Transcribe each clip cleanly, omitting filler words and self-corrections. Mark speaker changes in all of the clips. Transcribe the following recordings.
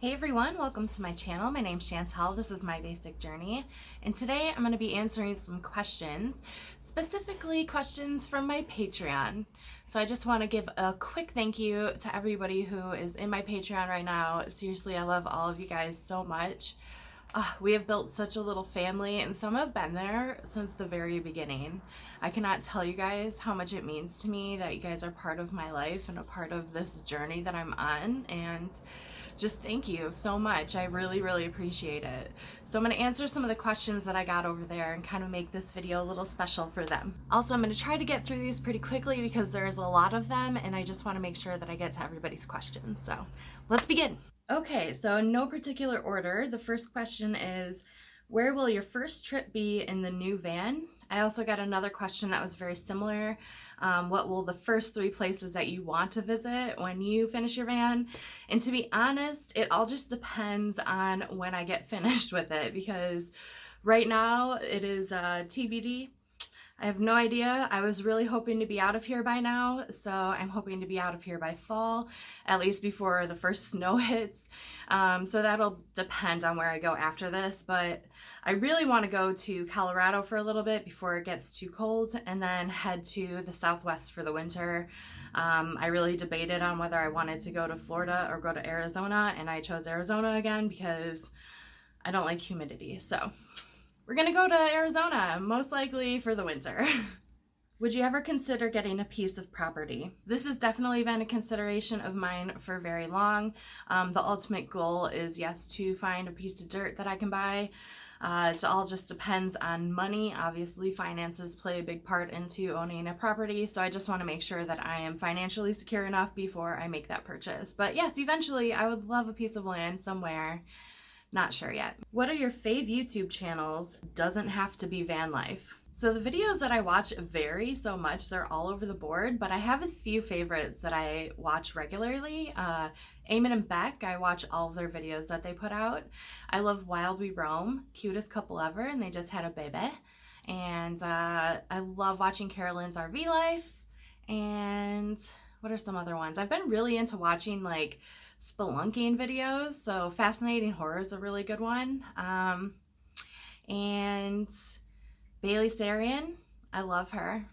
Speaker 1: Hey everyone, welcome to my channel. My name's Chantel. This is My Basic Journey, and today I'm going to be answering some questions, specifically questions from my Patreon. So I just want to give a quick thank you to everybody who is in my Patreon right now. Seriously, I love all of you guys so much. We have built such a little family, and some have been there since the very beginning. I cannot tell you guys how much it means to me that you guys are part of my life and a part of this journey that I'm on, and just thank you so much. I really appreciate it. So I'm going to answer some of the questions that I got over there and kind of make this video a little special for them. Also, I'm going to try to get through these pretty quickly because there's a lot of them, and I just want to make sure that I get to everybody's questions. So let's begin. Okay, so in no particular order, the first question is, where will your first trip be in the new van? I also got another question that was very similar. What will the first 3 places that you want to visit when you finish your van? And to be honest, it all just depends on when I get finished with it, because right now it is TBD. I have no idea. I was really hoping to be out of here by now, so I'm hoping to be out of here by fall, at least before the first snow hits. So that'll depend on where I go after this, but I really want to go to Colorado for a little bit before it gets too cold, and then head to the Southwest for the winter. I really debated on whether I wanted to go to Florida or go to Arizona, and I chose Arizona again because I don't like humidity. So we're gonna go to Arizona, most likely for the winter. Would you ever consider getting a piece of property? This has definitely been a consideration of mine for very long. The ultimate goal is, yes, to find a piece of dirt that I can buy. It all just depends on money. Obviously, finances play a big part into owning a property, so I just want to make sure that I am financially secure enough before I make that purchase. But yes, eventually I would love a piece of land somewhere. Not sure yet. What are your fave YouTube channels? Doesn't have to be VanLife. So the videos that I watch vary so much, they're all over the board, but I have a few favorites that I watch regularly. Eamon and Beck, I watch all of their videos that they put out. I love Wild We Roam, cutest couple ever, and they just had a baby. And I love watching Carolyn's RV life. And what are some other ones? I've been really into watching like spelunking videos, so Fascinating Horror is a really good one. And Bailey Sarian, I love her.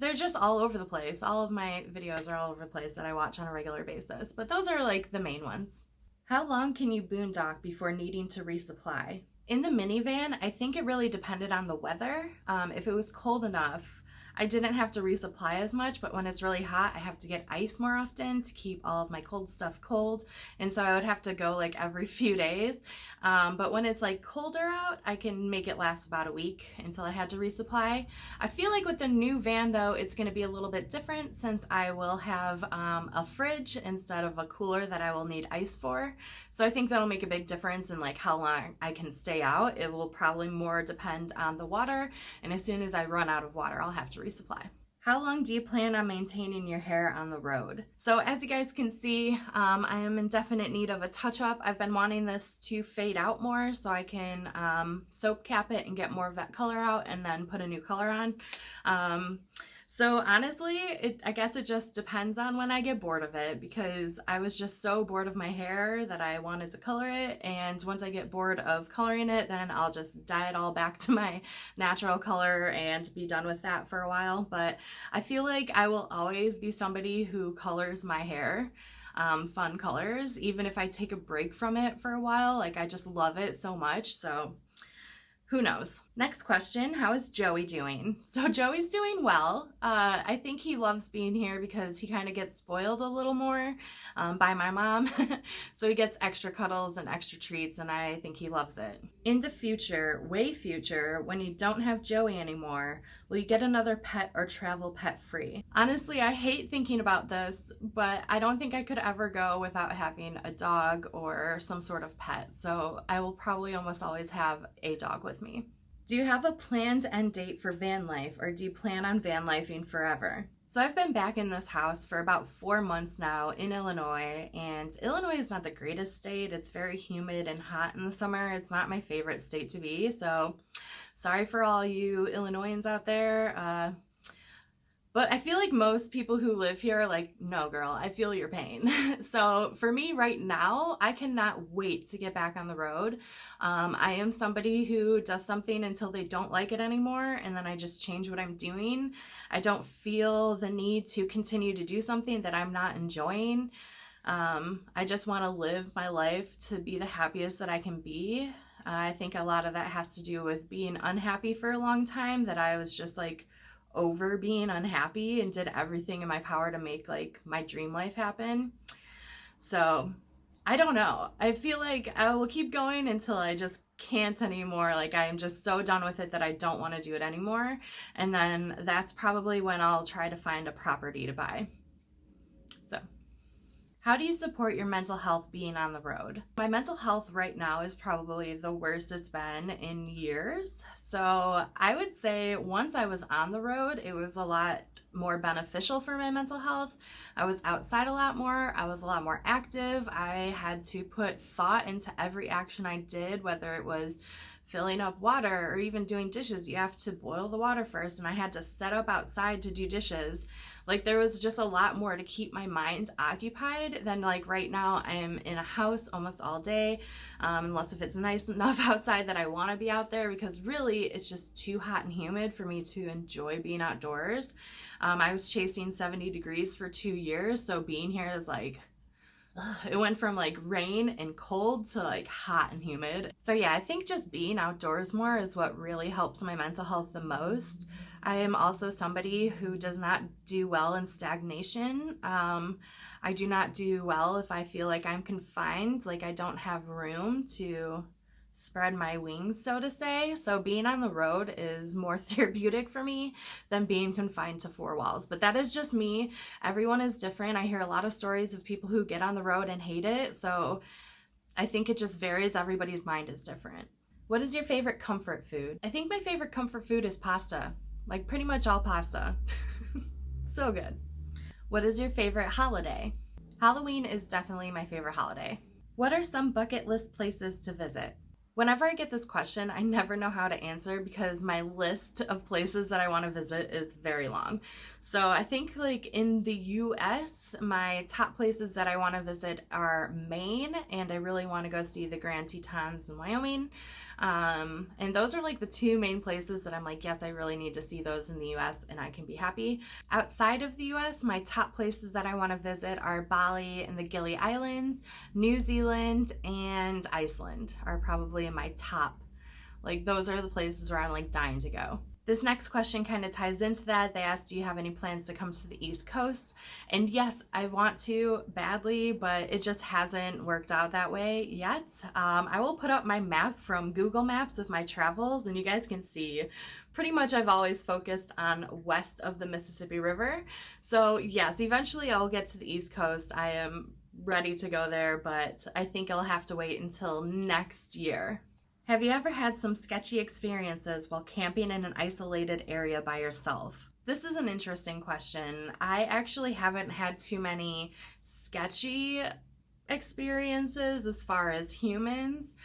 Speaker 1: They're just all over the place. All of my videos are all over the place that I watch on a regular basis, but those are like the main ones. How long can you boondock before needing to resupply? In the minivan, I think it really depended on the weather. If it was cold enough, I didn't have to resupply as much, but when it's really hot, I have to get ice more often to keep all of my cold stuff cold, and so I would have to go like every few days. But when it's like colder out, I can make it last about a week until I had to resupply. I feel like with the new van though, it's going to be a little bit different since I will have a fridge instead of a cooler that I will need ice for. So I think that'll make a big difference in like how long I can stay out. It will probably more depend on the water, and as soon as I run out of water, I'll have to resupply. How long do you plan on maintaining your hair on the road? So as you guys can see, I am in definite need of a touch-up. I've been wanting this to fade out more so I can soap cap it and get more of that color out and then put a new color on. So honestly, I guess it just depends on when I get bored of it, because I was just so bored of my hair that I wanted to color it, and once I get bored of coloring it, then I'll just dye it all back to my natural color and be done with that for a while. But I feel like I will always be somebody who colors my hair. Fun colors, even if I take a break from it for a while. Like, I just love it so much, so who knows? Next question, how is Joey doing? So Joey's doing well. I think he loves being here because he kind of gets spoiled a little more by my mom. So he gets extra cuddles and extra treats, and I think he loves it. In the future, way future, when you don't have Joey anymore, will you get another pet or travel pet free? Honestly, I hate thinking about this, but I don't think I could ever go without having a dog or some sort of pet. So I will probably almost always have a dog with me. Do you have a planned end date for van life, or do you plan on van lifing forever? So I've been back in this house for about 4 months now in Illinois, and Illinois is not the greatest state. It's very humid and hot in the summer. It's not my favorite state to be, so sorry for all you Illinoisans out there. But I feel like most people who live here are like, no, girl, I feel your pain. So for me right now, I cannot wait to get back on the road. I am somebody who does something until they don't like it anymore, and then I just change what I'm doing. I don't feel the need to continue to do something that I'm not enjoying. I just want to live my life to be the happiest that I can be. I think a lot of that has to do with being unhappy for a long time, that I was just like over being unhappy and did everything in my power to make like my dream life happen. So I don't know. I feel like I will keep going until I just can't anymore. Like I am just so done with it that I don't want to do it anymore. And then that's probably when I'll try to find a property to buy. So how do you support your mental health being on the road? My mental health right now is probably the worst it's been in years. So I would say once I was on the road, it was a lot more beneficial for my mental health. I was outside a lot more. I was a lot more active. I had to put thought into every action I did, whether it was filling up water or even doing dishes. You have to boil the water first, and I had to set up outside to do dishes. Like there was just a lot more to keep my mind occupied than like right now. I'm in a house almost all day, unless if it's nice enough outside that I want to be out there, because really it's just too hot and humid for me to enjoy being outdoors. I was chasing 70 degrees for 2 years, so being here is like, it went from like rain and cold to like hot and humid. So yeah, I think just being outdoors more is what really helps my mental health the most. I am also somebody who does not do well in stagnation. I do not do well if I feel like I'm confined, like I don't have room to spread my wings, so to say. So being on the road is more therapeutic for me than being confined to four walls. But that is just me. Everyone is different. I hear a lot of stories of people who get on the road and hate it. So I think it just varies. Everybody's mind is different. What is your favorite comfort food? I think my favorite comfort food is pasta. Like pretty much all pasta. So good. What is your favorite holiday? Halloween is definitely my favorite holiday. What are some bucket list places to visit? Whenever I get this question, I never know how to answer because my list of places that I want to visit is very long. So I think like in the US, my top places that I want to visit are Maine, and I really want to go see the Grand Tetons in Wyoming. And those are like the two main places that I'm like, yes, I really need to see those in the US and I can be happy. Outside of the US, my top places that I want to visit are Bali and the Gili Islands, New Zealand, and Iceland are probably in my top. Like those are the places where I'm like dying to go. This next question kind of ties into that. They asked, do you have any plans to come to the East Coast? And yes, I want to badly, but it just hasn't worked out that way yet. I will put up my map from Google Maps of my travels, and you guys can see pretty much I've always focused on west of the Mississippi River. So yes, eventually I'll get to the East Coast. I am ready to go there, but I think I'll have to wait until next year. Have you ever had some sketchy experiences while camping in an isolated area by yourself? This is an interesting question. I actually haven't had too many sketchy experiences as far as humans.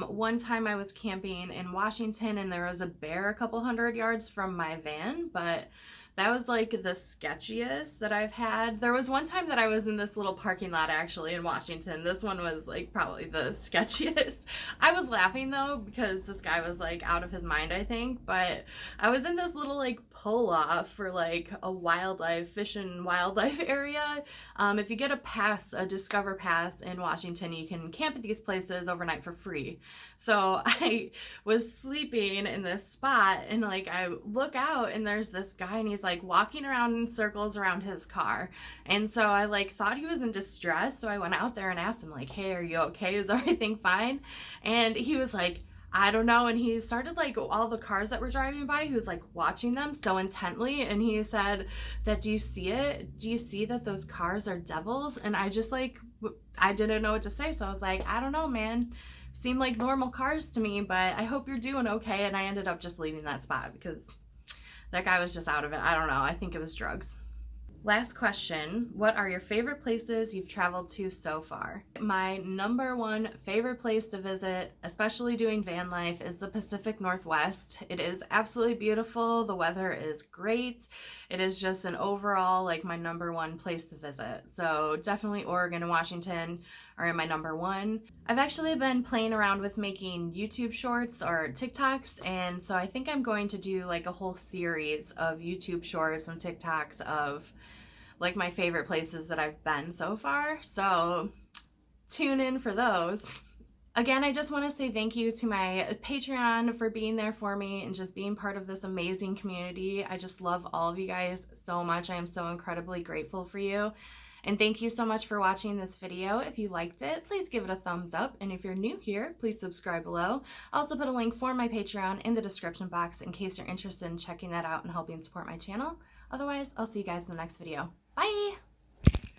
Speaker 1: One time I was camping in Washington and there was a bear a couple hundred yards from my van, but that was like the sketchiest that I've had. There was one time that I was in this little parking lot actually in Washington. This one was like probably the sketchiest. I was laughing though because this guy was like out of his mind, I think, but I was in this little like pull-off for like a wildlife, fish and wildlife area. If you get a pass, a Discover Pass in Washington, you can camp at these places overnight for free. So I was sleeping in this spot and like I look out and there's this guy and he's like walking around in circles around his car. And so I like thought he was in distress. So I went out there and asked him like, hey, are you okay? Is everything fine? And he was like, I don't know. And he started like all the cars that were driving by, he was like watching them so intently. And he said that, do you see it? Do you see that those cars are devils? And I just like, I didn't know what to say. So I was like, I don't know, man. Seem like normal cars to me, but I hope you're doing okay. And I ended up just leaving that spot because that guy was just out of it. I don't know. I think it was drugs. Last question, what are your favorite places you've traveled to so far? My number one favorite place to visit, especially doing van life, is the Pacific Northwest. It is absolutely beautiful. The weather is great. It is just an overall, like, my number one place to visit. So definitely Oregon and Washington are in my number one. I've actually been playing around with making YouTube shorts or TikToks, and so I think I'm going to do like a whole series of YouTube shorts and TikToks of like my favorite places that I've been so far, so tune in for those. Again, I just want to say thank you to my Patreon for being there for me and just being part of this amazing community. I just love all of you guys so much. I am so incredibly grateful for you. And thank you so much for watching this video. If you liked it, please give it a thumbs up. And if you're new here, please subscribe below. I'll also put a link for my Patreon in the description box in case you're interested in checking that out and helping support my channel. Otherwise, I'll see you guys in the next video. Bye!